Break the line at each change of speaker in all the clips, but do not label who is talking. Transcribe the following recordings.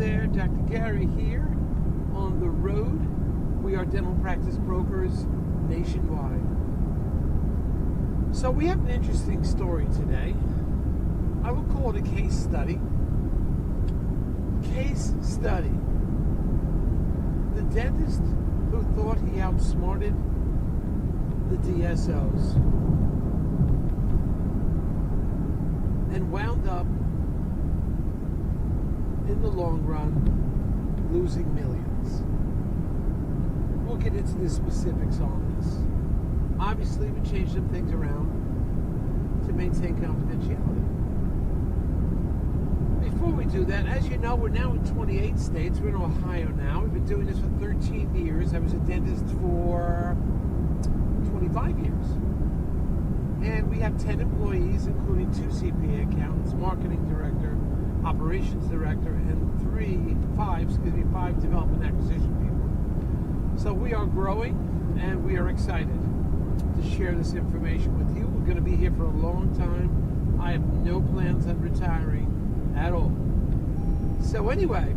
there, Dr. Gary here on the road. We are dental practice brokers nationwide. So we have an interesting story today. I will call it a case study. Case study. The dentist who thought he outsmarted the DSOs and wound up in the long run losing millions. We'll get into the specifics on this. Obviously, we changed some things around to maintain confidentiality. Before we do that, as you know, we're now in 28 states. We're in Ohio now. We've been doing this for 13 years. I was a dentist for 25 years. And we have 10 employees, including 2 CPA accountants, marketing director, operations director, and 5 development acquisition people. So we are growing, and we are excited to share this information with you. We're going to be here for a long time. I have no plans on retiring at all. So anyway,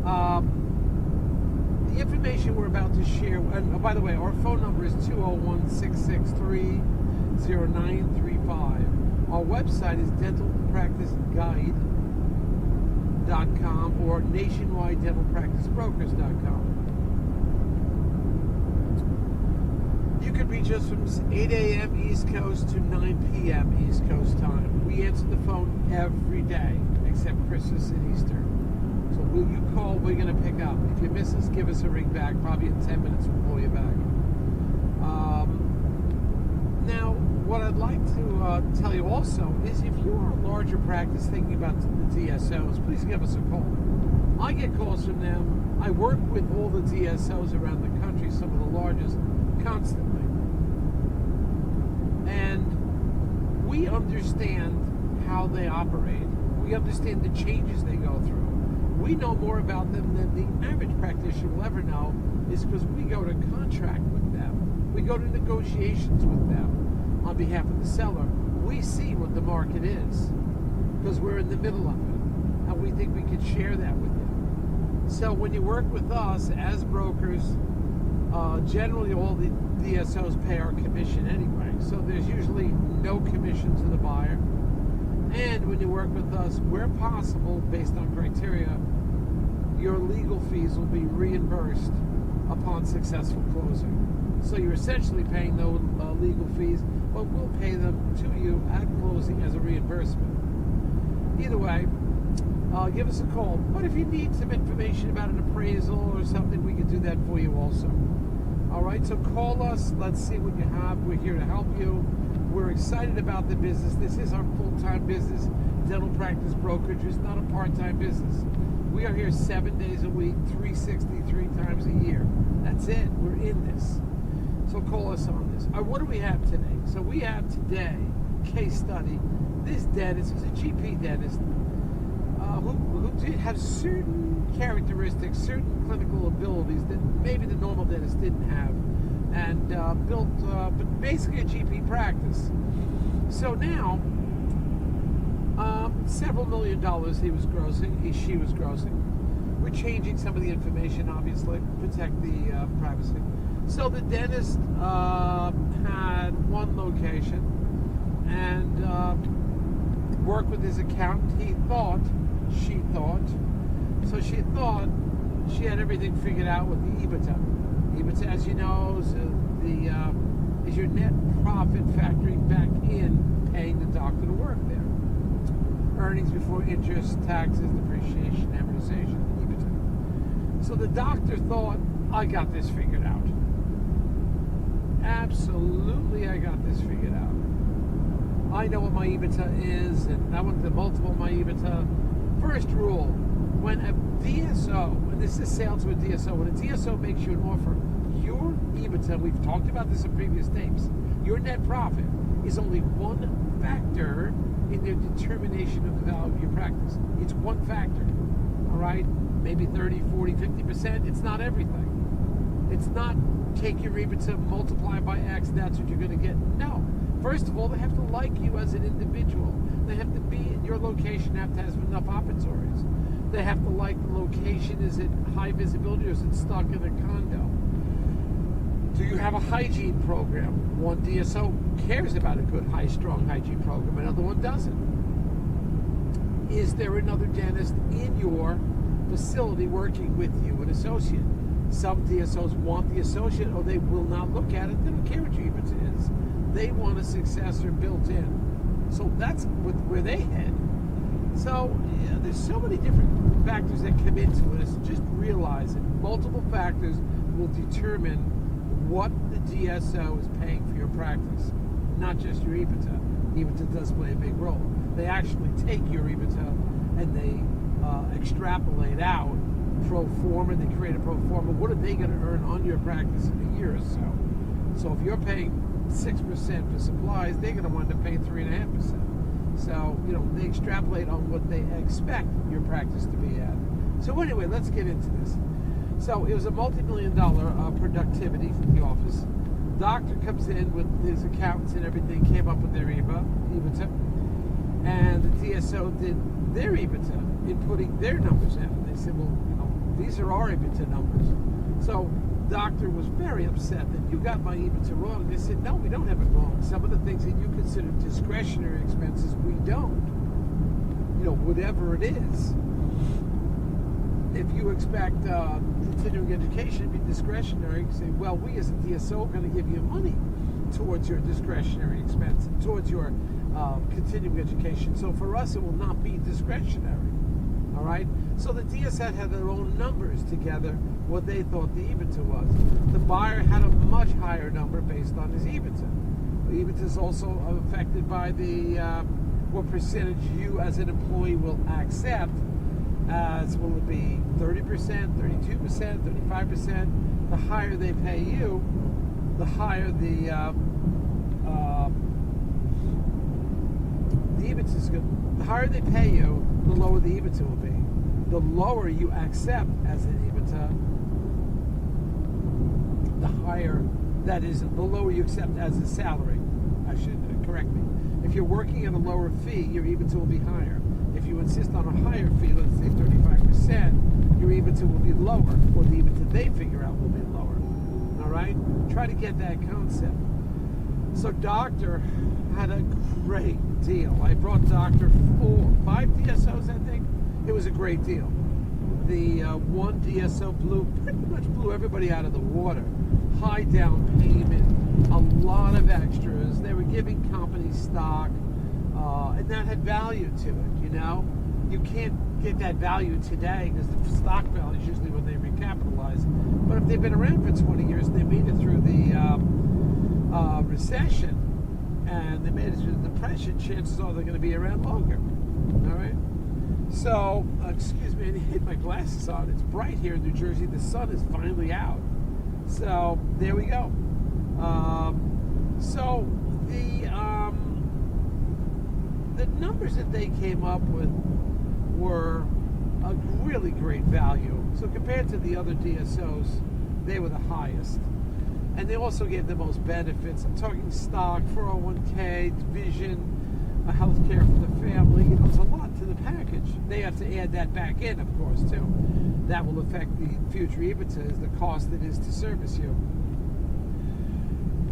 the information we're about to share, and by the way, our phone number is 201-663-0935. Our website is dentalpracticeguide.com or nationwidedentalpracticebrokers.com. You can reach us from 8 a.m. East Coast to 9 p.m. East Coast time. We answer the phone every day, except Christmas and Easter. So will you call, we're going to pick up. If you miss us, give us a ring back. Probably in 10 minutes we'll call you back. Now, what I'd like to tell you also is if you are a larger practice thinking about the DSOs, please give us a call. I get calls from them. I work with all the DSOs around the country, some of the largest, constantly. And we understand how they operate. We understand the changes they go through. We know more about them than the average practitioner will ever know, is because we go to contract with them. We go to negotiations with them on behalf of the seller. We see what the market is because we're in the middle of it, and we think we can share that with you. So when you work with us as brokers, generally all the DSOs pay our commission anyway, so there's usually no commission to the buyer. And when you work with us, where possible, based on criteria, your legal fees will be reimbursed upon successful closing. So you're essentially paying no legal fees, but we'll pay them to you at closing as a reimbursement. Either way, give us a call. But if you need some information about an appraisal or something, we can do that for you also. All right, so call us. Let's see what you have. We're here to help you. We're excited about the business. This is our full-time business. Dental practice brokerage is not a part-time business. We are here 7 days a week, 363 times a year. That's it. We're in this. So call us on this. What do we have today? So we have today, case study, this dentist is a GP dentist who did have certain characteristics, certain clinical abilities that maybe the normal dentist didn't have, and built but basically a GP practice. So now, several $1 million she was grossing. We're changing some of the information, obviously, to protect the privacy. So the dentist had one location and worked with his accountant. She thought she had everything figured out with the EBITDA. EBITDA, as you know, is your net profit factoring back in paying the doctor to work there. Earnings before interest, taxes, depreciation, amortization, EBITDA. So the doctor thought, I got this figured out. Absolutely, I got this figured out. I know what my EBITDA is, and I want to multiple my EBITDA. First rule, when a DSO, and this is sale to a DSO, when a DSO makes you an offer, your EBITDA, we've talked about this in previous tapes, your net profit is only one factor in their determination of the value of your practice. It's one factor, all right? Maybe 30, 40, 50%. It's not everything. It's not take your EBITDA, multiply by X, that's what you're going to get. No. First of all, they have to like you as an individual. They have to be in your location, have to have enough operatories. They have to like the location. Is it high visibility or is it stuck in a condo? Do you have a hygiene program? One DSO cares about a good, strong hygiene program. Another one doesn't. Is there another dentist in your facility working with you, an associate? Some DSOs want the associate or they will not look at it. They don't care what your EBITDA is. They want a successor built in. So that's where they head. So there's so many different factors that come into it. Just realize that multiple factors will determine what the DSO is paying for your practice, not just your EBITDA. EBITDA does play a big role. They actually take your EBITDA and they extrapolate out pro forma. They create a pro forma. What are they going to earn on your practice in a year or so? So if you're paying 6% for supplies, they're going to wind up paying 3.5%. So, they extrapolate on what they expect your practice to be at. So anyway, let's get into this. So it was a multi-million-dollar productivity from the office. Doctor comes in with his accountants and everything, came up with their EBITDA, and the DSO did their EBITDA in putting their numbers in. They said, well, these are our EBITDA numbers. So doctor was very upset that you got my EBITDA wrong. And they said, no, we don't have it wrong. Some of the things that you consider discretionary expenses, we don't. Whatever it is. If you expect continuing education to be discretionary, you say, well, we as a DSO are going to give you money towards your discretionary expense, towards your continuing education. So for us, it will not be discretionary. All right? So the DSO had their own numbers together, what they thought the EBITDA was. The buyer had a much higher number based on his EBITDA. The EBITDA is also affected by the what percentage you as an employee will accept. As will it be 30%, 32%, 35%? The higher they pay you, the higher the EBITDA is good. The higher they pay you, the lower the EBITDA will be. The lower you accept as an EBITDA, the higher, that is, the lower you accept as a salary. I should correct me. If you're working at a lower fee, your EBITDA will be higher. If you insist on a higher fee, let's say 35%, your EBITDA will be lower, or the EBITDA they figure out will be lower. All right? Try to get that concept. So Doctor had a great deal. I brought Doctor 5 DSOs, I think. It was a great deal. The one DSO pretty much blew everybody out of the water. High down payment, a lot of extras. They were giving company stock, and that had value to it, You can't get that value today because the stock value is usually when they recapitalize. But if they've been around for 20 years and they made it through the recession and they made it through the depression, chances are they're going to be around longer. All right? So, excuse me, I need to hit my glasses on. It's bright here in New Jersey. The sun is finally out. So, there we go. The numbers that they came up with were a really great value. So compared to the other DSOs, they were the highest. And they also gave the most benefits. I'm talking stock, 401k, vision, health care for the family. It's a lot to the package. They have to add that back in, of course, too. That will affect the future EBITDA, the cost it is to service you.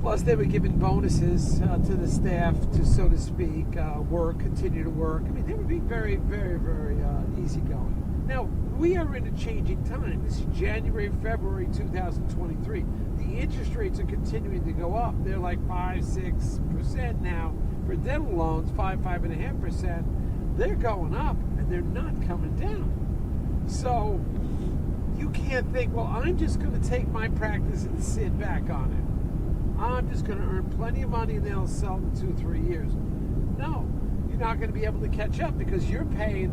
Plus, they were giving bonuses to the staff to, so to speak, continue to work. I mean, they were being very, very, very easygoing. Now, we are in a changing time. This is January, February 2023. The interest rates are continuing to go up. They're like 5-6% now for dental loans, 5.5%. They're going up, and they're not coming down. So you can't think, well, I'm just going to take my practice and sit back on it. I'm just going to earn plenty of money and then I'll sell in 2-3 years. No, you're not going to be able to catch up because you're paying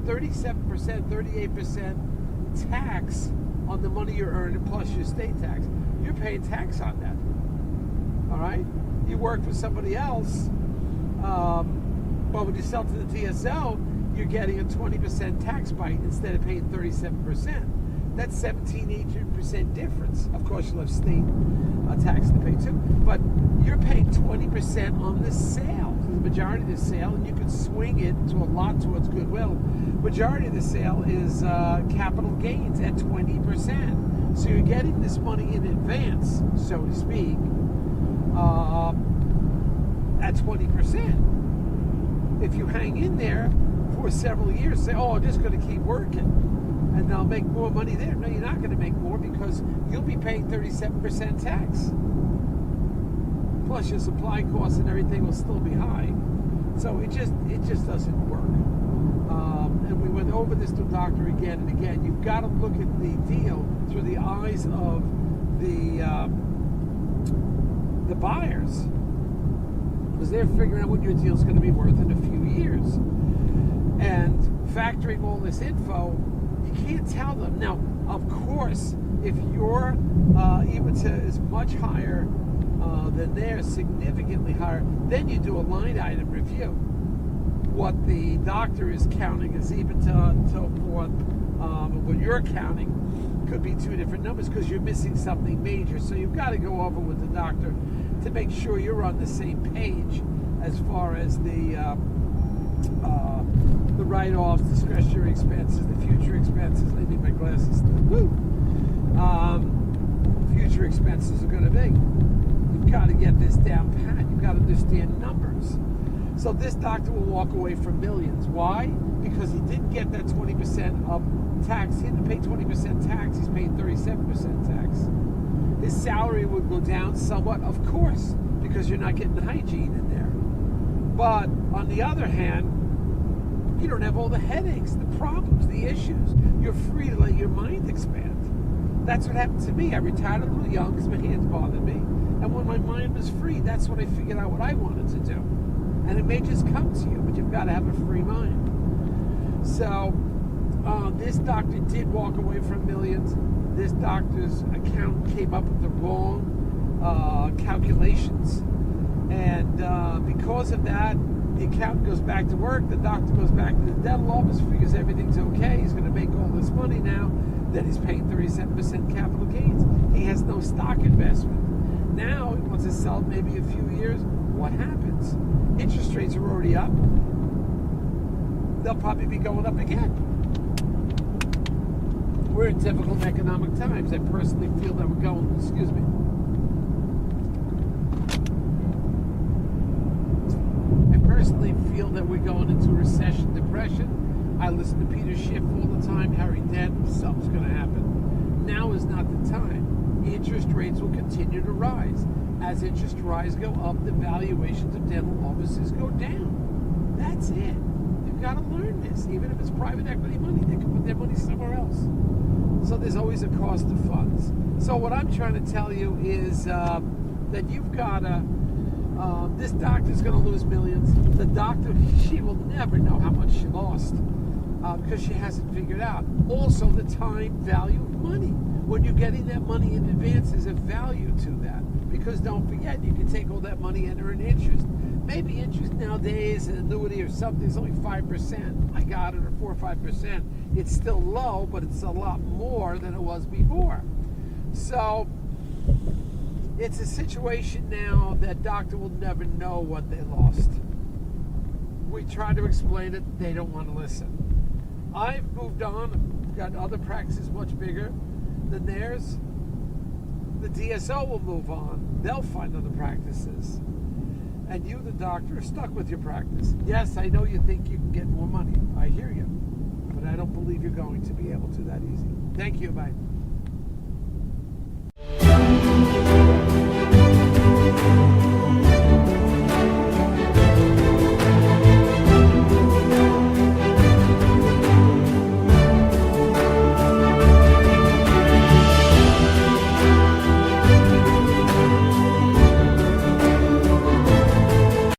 37%, 38% tax on the money you're earning plus your state tax. You're paying tax on that. All right? You work for somebody else, but when you sell to the DSO, you're getting a 20% tax bite instead of paying 37%. That's 17-18% difference. Of course, you'll have state tax to pay too, but you're paying 20% on the sale. majority of the sale, and you can swing it to a lot towards goodwill. Majority of the sale is capital gains at 20%. So you're getting this money in advance, so to speak, at 20%. If you hang in there for several years, say, oh, I'm just going to keep working, and I'll make more money there. No, you're not going to make more, because you'll be paying 37% tax. Plus your supply costs and everything will still be high. So it just doesn't work. And we went over this to the doctor again and again. You've got to look at the deal through the eyes of the buyers, because they're figuring out what your deal's going to be worth in a few years. And factoring all this info, you can't tell them. Now, of course, if you're EBITDA is much higher than theirs, significantly higher, then you do a line item review. What the doctor is counting as EBITDA and so forth, what you're counting could be two different numbers, because you're missing something major. So you've got to go over with the doctor to make sure you're on the same page as far as the write-offs, discretionary expenses, the future expenses. I need my glasses still. Woo! Future expenses are going to be. You've got to get this down pat. You've got to understand numbers. So this doctor will walk away from millions. Why? Because he didn't get that 20% of tax. He didn't pay 20% tax. He's paying 37% tax. His salary would go down somewhat, of course, because you're not getting hygiene in there. But on the other hand, you don't have all the headaches, the problems, the issues. You're free to let your mind expand. That's what happened to me. I retired a little young because my hands bothered me. And when my mind was free, that's when I figured out what I wanted to do. And it may just come to you, but you've got to have a free mind. So this doctor did walk away from millions. This doctor's accountant came up with the wrong calculations. And because of that, the accountant goes back to work, the doctor goes back to the dental office, figures everything's okay, he's going to make all this money now, then he's paying 37% capital gains. He has no stock investment. Now, he wants to sell it maybe a few years. What happens? Interest rates are already up. They'll probably be going up again. We're in difficult economic times. I personally feel that we're going, feel that we're going into recession, depression. I listen to Peter Schiff all the time, Harry Dent, something's going to happen. Now is not the time. Interest rates will continue to rise. As interest rates go up, the valuations of dental offices go down. That's it. You've got to learn this. Even if it's private equity money, they can put their money somewhere else. So there's always a cost of funds. So what I'm trying to tell you is that you've got to, this doctor's going to lose millions. The doctor, she will never know how much she lost because she hasn't figured out. Also, the time value of money. When you're getting that money in advance, there's a value to that. Because don't forget, you can take all that money and earn interest. Maybe interest nowadays, an annuity or something, is only 5%. I got it, or 4 or 5%. It's still low, but it's a lot more than it was before. So it's a situation now that doctor will never know what they lost. We try to explain it, they don't want to listen. I've moved on, got other practices much bigger than theirs. The DSO will move on. They'll find other practices. And you, the doctor, are stuck with your practice. Yes, I know you think you can get more money. I hear you. But I don't believe you're going to be able to that easy. Thank you. Bye.